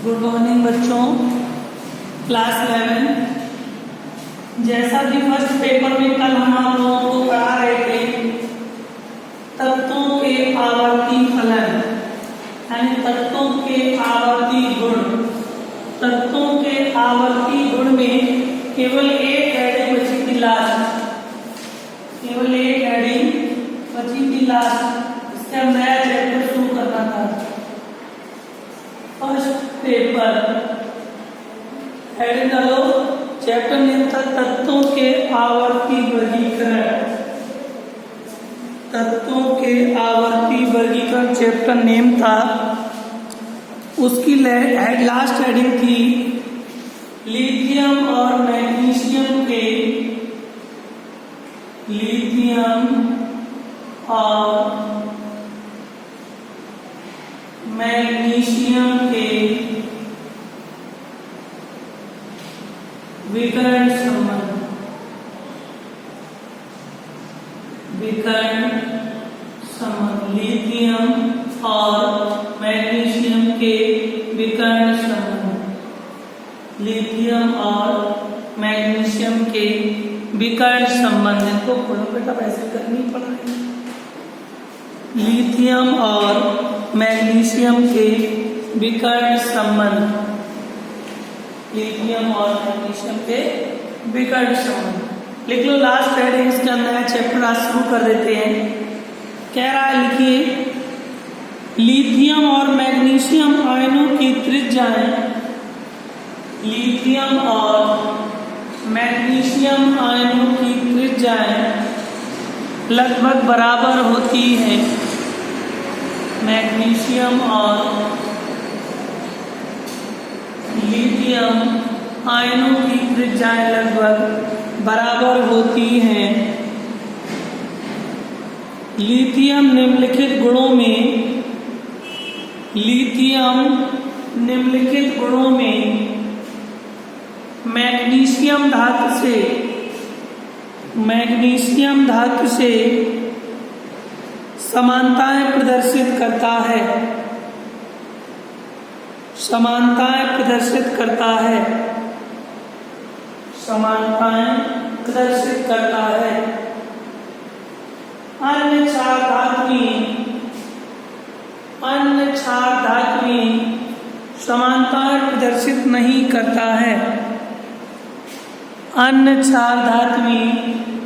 Good morning बच्चों, class 11। जैसा कि फर्स्ट पेपर में कल हम आप लोगों को पढ़ा रहे थे तत्वों के आवर्ती फलन, यानी तत्वों के आवर्ती गुण। तत्वों के आवर्ती गुण में केवल एक हेडिंग बची थी लास्ट, केवल एक हेडिंग बची थी लास्ट। इससे हम नया चैप्टर शुरू करना था। फर्स्ट पेपर हेडिंग डालो, चैप्टर नेम था तत्वों के आवर्ती वर्गीकरण। तत्वों के आवर्ती वर्गीकरण चैप्टर नेम था। उसकी लास्ट हेडिंग थी लिथियम और मैग्नीशियम के, लिथियम और मैग्नीशियम के विकर्ण संबंध। विकर्ण संबंध, लिथियम और मैग्नीशियम के विकर्ण संबंध। लिथियम और मैग्नीशियम के विकर्ण संबंध। इनको पढ़ो बेटा, वैसे करनी पड़ेगी। लिथियम और मैग्नीशियम के विकर्ण संबंध। लिथियम और मैग्नीशियम के विकर्ण संबंध लिख लो। लास्ट हेडिंग, इसके अंदर चैप्टर आज शुरू कर देते हैं। कह रहा है, लिखिए, लिथियम और मैग्नीशियम आयनों की त्रिज्याएं, लिथियम और मैग्नीशियम आयनों की त्रिज्याएं लगभग बराबर होती हैं। मैग्नीशियम और लिथियम आयनों की त्रिज्याएं लगभग बराबर होती हैं। लिथियम निम्नलिखित गुणों में, लिथियम निम्नलिखित गुणों में मैग्नीशियम धातु से, मैग्नीशियम धातु से समानताएं प्रदर्शित करता है। समानताएं प्रदर्शित करता है। समानताएं प्रदर्शित करता है। अन्य चार धातुएं समानताएं प्रदर्शित नहीं करता है। अन्य चार धातुएं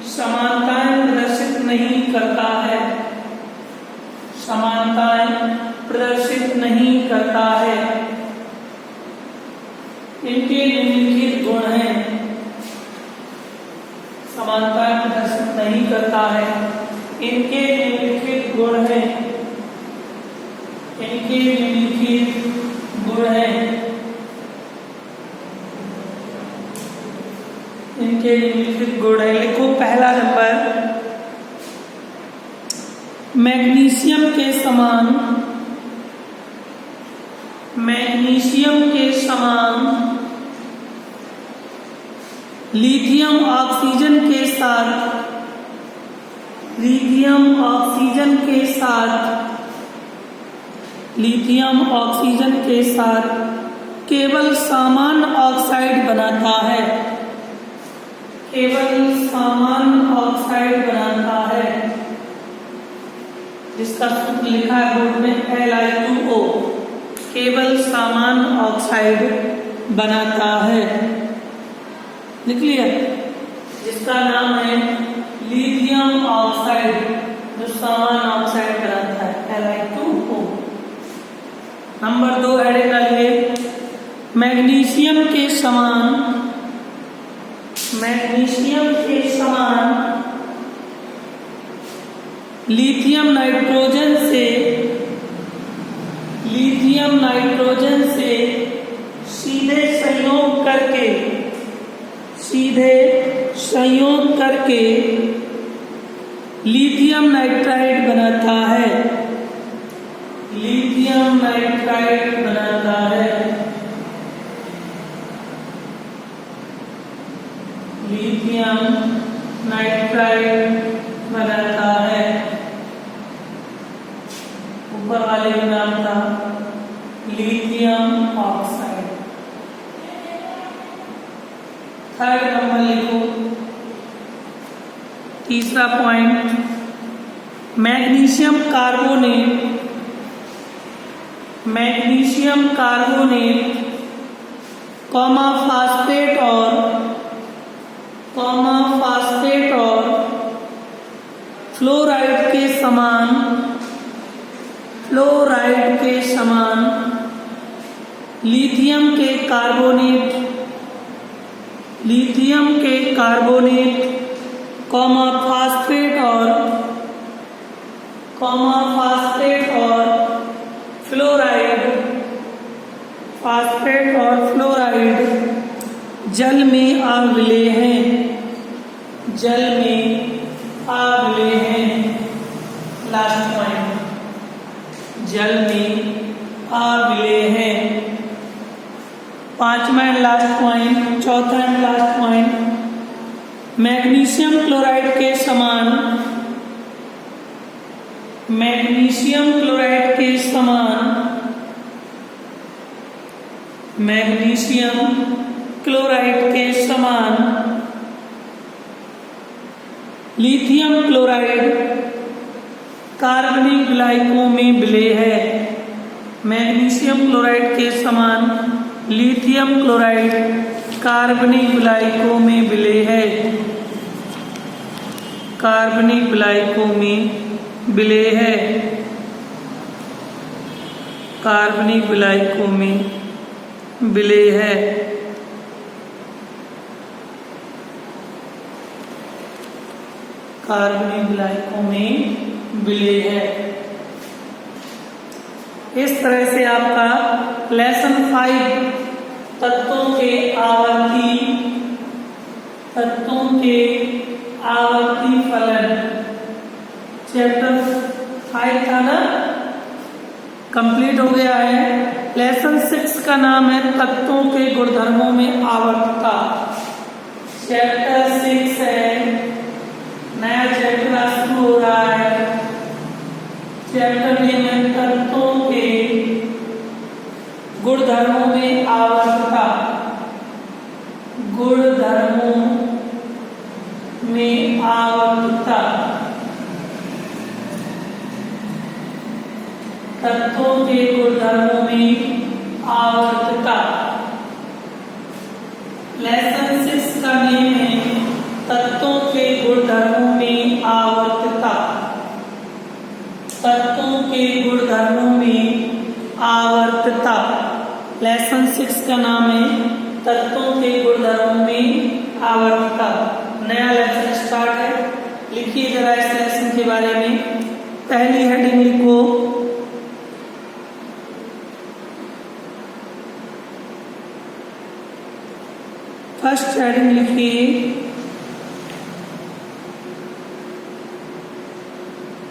समानताएं प्रदर्शित नहीं करता है। समानताएं प्रदर्शित नहीं करता है। इनके निम्नलिखित गुण हैं। समानताएं प्रदर्शित नहीं करता है। इनके निम्नलिखित गुण हैं। इनके निम्नलिखित गुण हैं। इनके निम्नलिखित गुण हैं। लिखो पहला नंबर, मैग्नीशियम के समान, मैग्नीशियम के समान लिथियम ऑक्सीजन के साथ, लिथियम ऑक्सीजन के साथ, लिथियम ऑक्सीजन के साथ केवल सामान्य ऑक्साइड बनाता है। केवल सामान्य ऑक्साइड बनाता है, जिसका सूत्र लिखा है बोर्ड में Li2O। केवल सामान्य ऑक्साइड बनाता है। लिख लिया, जिसका नाम है लिथियम ऑक्साइड, जो सामान्य ऑक्साइड बनाता है, Li2O। नंबर 2 हेडिंग डालिए, मैग्नीशियम के समान, मैग्नीशियम के समान लिथियम नाइट्रोजन से, लिथियम नाइट्रोजन से सीधे संयोग करके, सीधे संयोग करके लिथियम नाइट्राइड बनाता है। लिथियम नाइट्राइड बनाता है। लिथियम नाइट्राइड बनाता है। ऊपर वाले का नाम था लिथियम ऑक्साइड। थर्ड नंबर लिखो। तीसरा पॉइंट, मैग्नीशियम कार्बोनेट फास्फेट और फ्लोराइड के समान लिथियम के कार्बोनेट फास्फेट और फ्लोराइड जल में आ मिले हैं। लास्ट पॉइंट, जल में आ मिले हैं। पांचवा एंड लास्ट पॉइंट, चौथा and last point, magnesium chloride के समान लिथियम क्लोराइड कार्बनिक विलायकों में विलय है। मैग्नीशियम क्लोराइड के समान लिथियम क्लोराइड कार्बनिक विलायकों में विलय है। इस तरह से आपका लेसन 5 तत्वों के आवर्ती फलन चैप्टर 5 था ना, कंप्लीट हो गया है। लेसन 6 का नाम है तत्वों के गुणधर्मों में आवर्तता। चैप्टर 6 है, नया चैप्टर शुरू हो रहा है। चैप्टर में तत्वों के गुणधर्मों में आवर्तता, तत्वों के गुणधर्मों में आवर्तता। लेसन 6 का नेम है तत्वों के गुणधर्मों में आवर्तता। लेसन 6 का नाम है तत्वों के गुणधर्मों में आवर्तता। नया लेसन स्टार्ट है। लिखिए जरा इस लेसन के बारे में। पहली हेडिंग लिखो, फर्स्ट हेडिंग लिखिए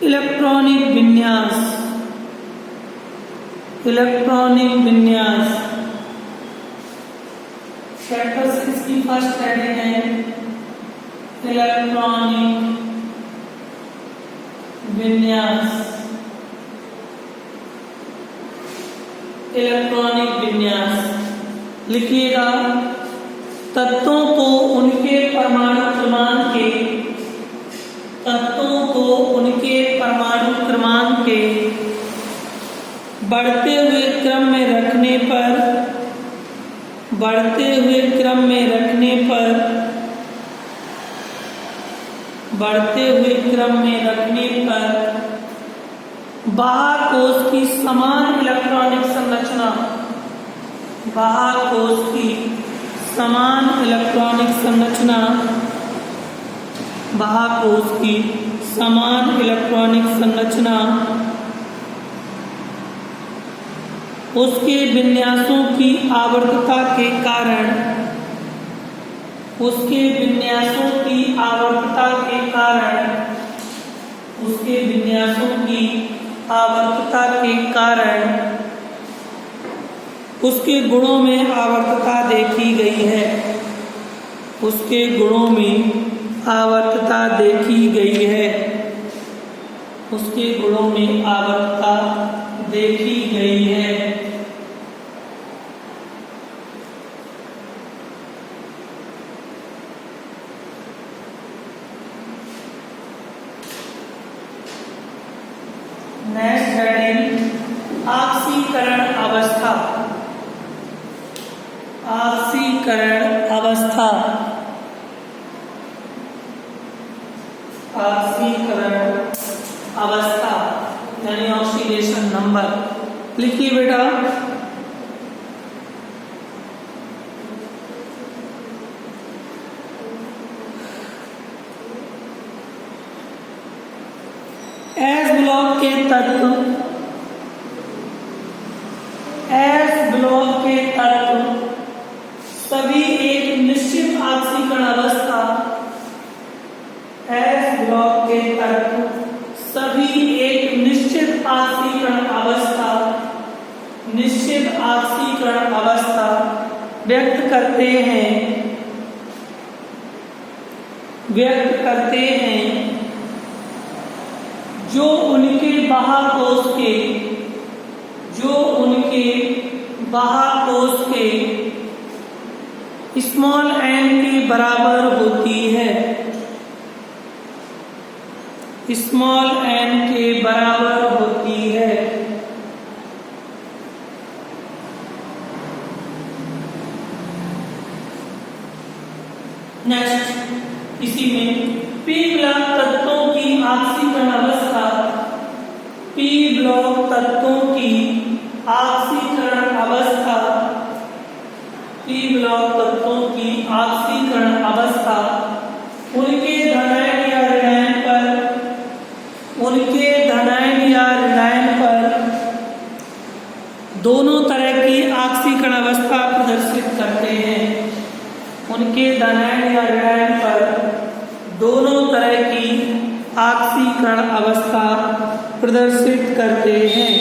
इलेक्ट्रॉनिक विन्यास। चैप्टर 6 की फर्स्ट हेडिंग है इलेक्ट्रॉनिक विन्यास। लिखिएगा, तत्वों को उनके परमाणु क्रमांक के बढ़ते हुए क्रम में रखने पर बाह्य कोश की समान इलेक्ट्रॉनिक संरचना, उसके विन्यासों की आवर्तता के कारण उसके गुणों में आवर्तता देखी गई है। ऑक्सीकरण अवस्था, ऑक्सीकरण अवस्था, ऑक्सीकरण अवस्था यानी ऑक्सीडेशन नंबर। लिखिए बेटा, एस ब्लॉक के तत्व, एस ब्लॉक के तत्व सभी एक निश्चित ऑक्सीकरण अवस्था, एस ब्लॉक के तत्व सभी एक निश्चित ऑक्सीकरण अवस्था, निश्चित ऑक्सीकरण अवस्था व्यक्त करते हैं, व्यक्त करते हैं जो उनके बाह्यकोश के, जो उनके बाह्यकोश के स्मॉल एन के बराबर होती है, स्मॉल एन के बराबर होती है। नेक्स्ट, इसी में पी ब्लॉक तत्वों की ऑक्सीकरण अवस्था, पी ब्लॉक तत्वों की ऑक्सीकरण अवस्था, पी ब्लॉक तत्वों की ऑक्सीकरण अवस्था उनके धनायन या ऋणायन पर, उनके धनायन या ऋणायन पर दोनों तरह की ऑक्सीकरण अवस्था प्रदर्शित करते हैं, उनके धनायन या ऋणायन पर दोनों तरह की ऑक्सीकरण अवस्था प्रदर्शित करते हैं,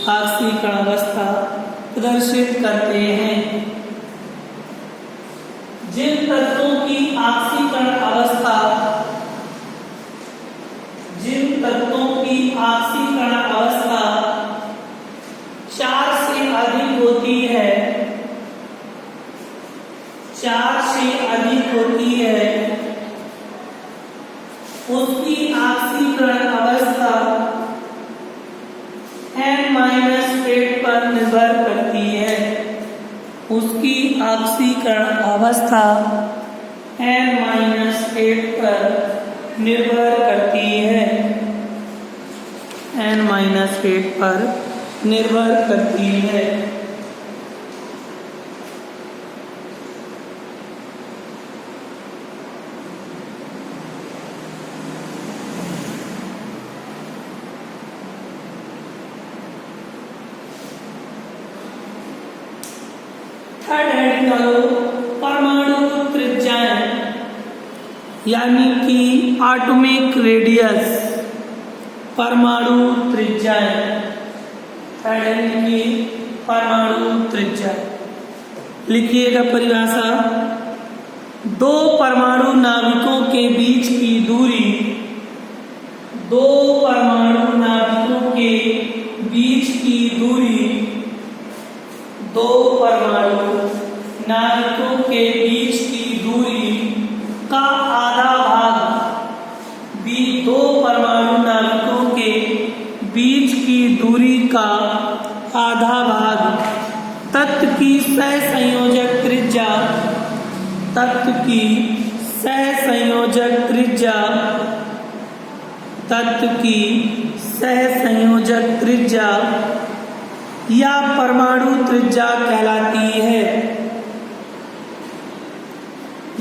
ऑक्सीकरण अवस्था प्रदर्शित करते हैं। जिन तत्वों की ऑक्सीकरण अवस्था, जिन तत्वों की ऑक्सीकरण अवस्था 4 से अधिक होती है, 4 से अधिक होती है, उसकी ऑक्सीकरण अवस्था n-8 पर निर्भर करती है, उसकी ऑक्सीकरण अवस्था n-8 पर निर्भर करती है, n-8 पर निर्भर करती है। थर्ड हेडिंग डालो, परमाणु त्रिज्याएं यानी कि एटॉमिक रेडियस, परमाणु त्रिज्याएं, थर्ड हेडिंग की परमाणु त्रिज्या। लिखिएगा परिभाषा, दो परमाणु नाभिकों के बीच की दूरी, दो परमाणु नाभिकों के बीच की दूरी, दो परमाणु नाभिकों के बीच की दूरी का आधा भाग, दो परमाणु नाभिकों के बीच की दूरी का आधा भाग तत्व की सहसंयोजक त्रिज्या, तत्व की सहसंयोजक त्रिज्या, तत्व की सहसंयोजक त्रिज्या या परमाणु त्रिज्या कहलाती है,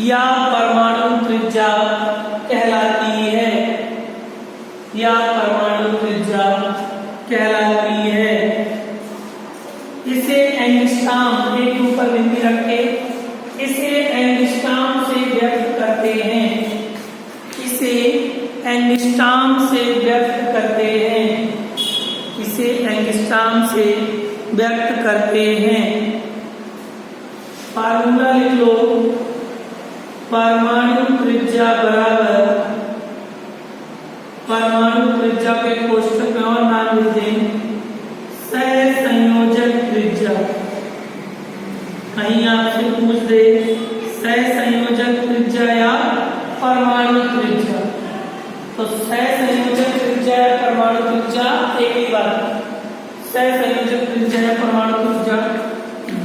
या परमाणु त्रिज्या कहलाती है, या परमाणु त्रिज्या कहलाती है। इसे एंगस्ट्रॉम, एक ऊपर बिंदु रख के इसे एंगस्ट्रॉम से व्यक्त करते हैं, इसे एंगस्ट्रॉम से व्यक्त करते हैं, इसे एंगस्ट्रॉम से व्यक्त करते हैं। फार्मूला लिख लो, परमाणु त्रिज्या बराबर, परमाणु त्रिज्या के कोष्ठक में और नाम लिख दें सहसंयोजक त्रिज्या। कहीं आपसे पूछ दे सहसंयोजक त्रिज्या या परमाणु त्रिज्या, तो सहसंयोजक त्रिज्या या परमाणु त्रिज्या एक ही बात। सहसंयोजक त्रिज्या है परमाणु त्रिज्या।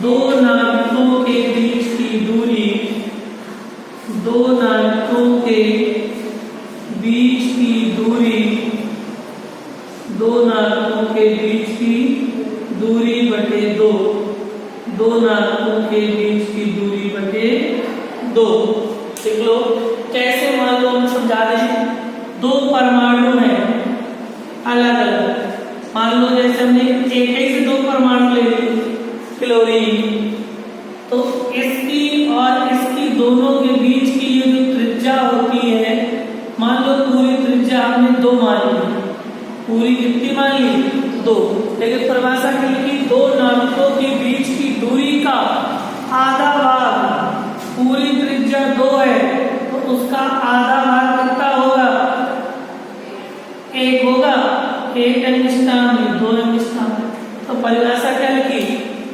दो नाभिकों के बीच की दूरी, दो नाभिकों के बीच की दूरी, दो नाभिकों के बीच की दूरी बटे दो, दो नाभिकों के बीच की दूरी बटे दो। देख लो कैसे, मान लो हम समझा दें, दो परमाणु हैं अलग अलग, मान लो जैसे हमने एक ही से दो परमाणु ले लिए क्लोरीन, तो इसकी और इसकी दोनों के बीच की ये जो त्रिज्या होती है, मान लो पूरी त्रिज्या हमने दो मान ली, पूरी कितनी मान ली? दो। लेकिन परिभाषा के लिए दो नाभिकों के बीच की दूरी का आधा भाग, पूरी त्रिज्या दो है तो उसका आधा भाग कितना होगा? एक होगा, एक एंगस्ट्रॉम, दो एंगस्ट्रॉम। तो परिभाषा क्या लिखी?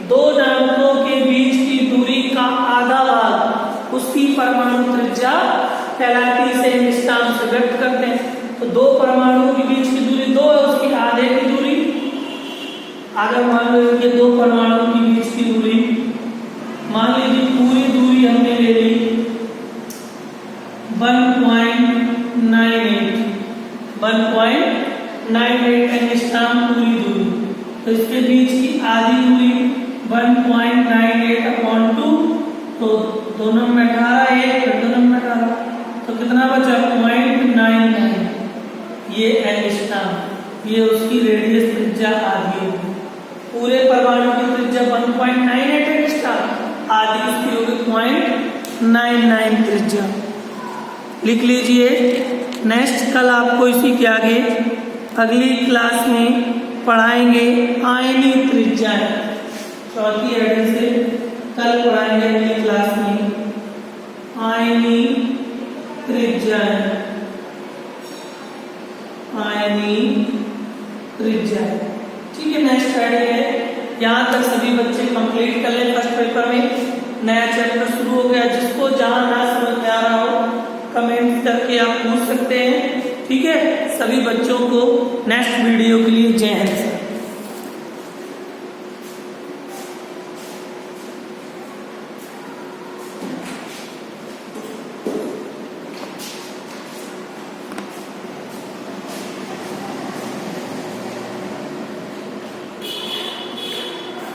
दो नाभिकों के बीच की दूरी का आधा भाग उसकी परमाणु त्रिज्या कहलाती है, एंगस्ट्रॉम से व्यक्त करते हैं। तो दो परमाणुओं के बीच की दूरी दो है, उसकी आधे की दूरी, अगर मान लो कि दो परमाणुओं के बीच की दूरी, मान लीजिए पूरी दूरी हमने ले ली 1.98 एंगस्ट्रॉम पूरी दूरी, तो इसके बीच की आधी दूरी 1.98/2, तो दोनों में 18 एक, दोनों में 18, तो कितना बचा? 0.99, ये एंगस्ट्रॉम, ये उसकी रेडियस त्रिज्या आधी होगी। पूरे परमाणु की त्रिज्या 1.98 एंगस्ट्रॉम, आधी उसकी होगी 0.99 त्रिज्या। लिख लीजिए। नेक्स्ट कल आपको इसी के आगे अगली क्लास में पढ़ाएंगे आयनीय त्रिज्या, चौथी हेडिंग से कल पढ़ाएंगे अगली क्लास में आयनीय त्रिज्या, आयनीय त्रिज्या। ठीक है, नेक्स्ट हेडिंग है। यहाँ तक सभी बच्चे कंप्लीट कर लें। फर्स्ट पेपर में नया चैप्टर शुरू हो गया, जिसको जहाँ ना समझ में आ रहा हो कमेंट करके आप पूछ सकते हैं। ठीक है, सभी बच्चों को नेक्स्ट वीडियो के लिए जय हिंद।